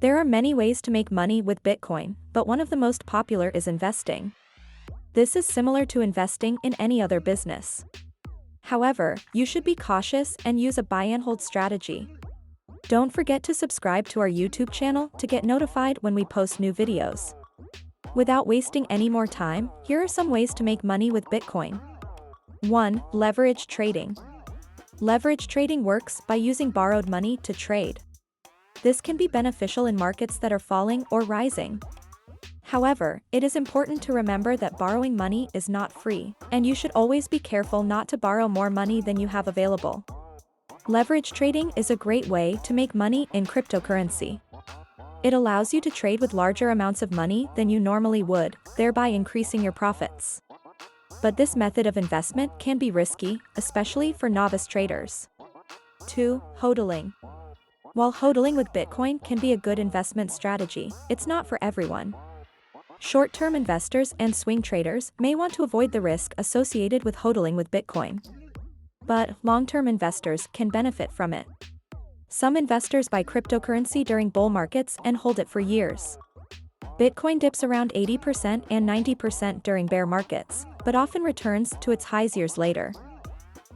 There are many ways to make money with Bitcoin, but one of the most popular is investing. This is similar to investing in any other business. However, you should be cautious and use a buy and hold strategy. Don't forget to subscribe to our YouTube channel to get notified when we post new videos. Without wasting any more time, here are some ways to make money with Bitcoin. 1. Leverage trading. Leverage trading works by using borrowed money to trade. This can be beneficial in markets that are falling or rising. However, it is important to remember that borrowing money is not free, and you should always be careful not to borrow more money than you have available. Leverage trading is a great way to make money in cryptocurrency. It allows you to trade with larger amounts of money than you normally would, thereby increasing your profits. But this method of investment can be risky, especially for novice traders. 2. HODLing. While HODLing with Bitcoin can be a good investment strategy, it's not for everyone. Short-term investors and swing traders may want to avoid the risk associated with HODLing with Bitcoin. But long-term investors can benefit from it. Some investors buy cryptocurrency during bull markets and hold it for years. Bitcoin dips around 80% and 90% during bear markets, but often returns to its highs years later.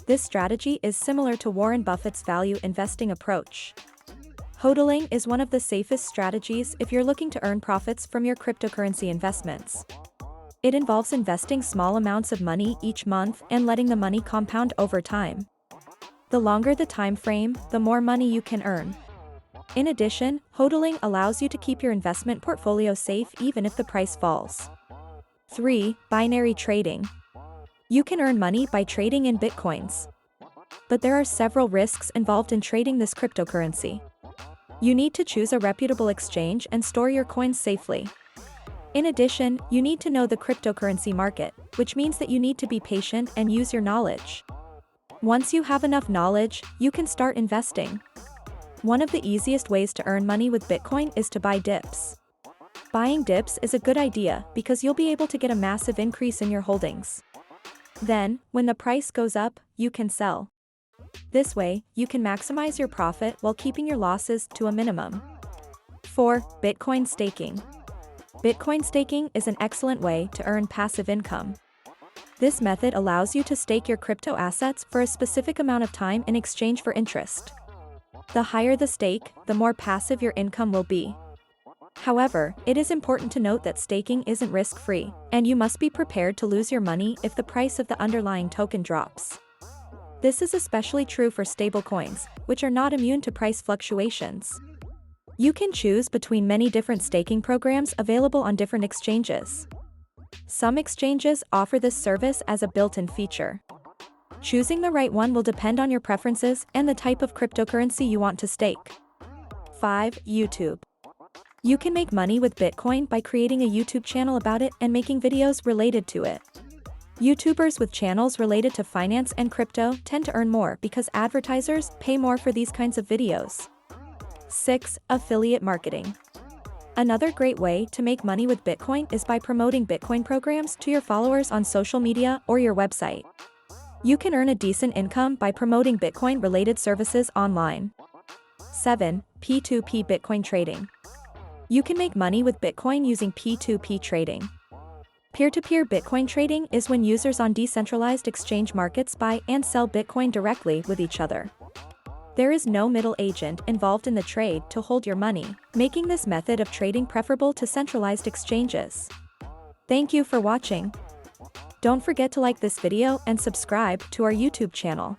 This strategy is similar to Warren Buffett's value investing approach. HODLing is one of the safest strategies if you're looking to earn profits from your cryptocurrency investments. It involves investing small amounts of money each month and letting the money compound over time. The longer the time frame, the more money you can earn. In addition, HODLing allows you to keep your investment portfolio safe even if the price falls. 3. Binary trading. You can earn money by trading in Bitcoins. But there are several risks involved in trading this cryptocurrency. You need to choose a reputable exchange and store your coins safely. In addition, you need to know the cryptocurrency market, which means that you need to be patient and use your knowledge. Once you have enough knowledge, you can start investing. One of the easiest ways to earn money with Bitcoin is to buy dips. Buying dips is a good idea because you'll be able to get a massive increase in your holdings. Then, when the price goes up, you can sell. This way, you can maximize your profit while keeping your losses to a minimum. 4. Bitcoin staking. Bitcoin staking is an excellent way to earn passive income. This method allows you to stake your crypto assets for a specific amount of time in exchange for interest. The higher the stake, the more passive your income will be. However, it is important to note that staking isn't risk-free, and you must be prepared to lose your money if the price of the underlying token drops. This is especially true for stablecoins, which are not immune to price fluctuations. You can choose between many different staking programs available on different exchanges. Some exchanges offer this service as a built-in feature. Choosing the right one will depend on your preferences and the type of cryptocurrency you want to stake. 5. YouTube. You can make money with Bitcoin by creating a YouTube channel about it and making videos related to it. YouTubers with channels related to finance and crypto tend to earn more because advertisers pay more for these kinds of videos. 6. Affiliate marketing. Another great way to make money with Bitcoin is by promoting Bitcoin programs to your followers on social media or your website. You can earn a decent income by promoting Bitcoin-related services online. 7. P2P Bitcoin trading. You can make money with Bitcoin using P2P trading. Peer-to-peer Bitcoin trading is when users on decentralized exchange markets buy and sell Bitcoin directly with each other. There is no middle agent involved in the trade to hold your money, making this method of trading preferable to centralized exchanges. Thank you for watching. Don't forget to like this video and subscribe to our YouTube channel.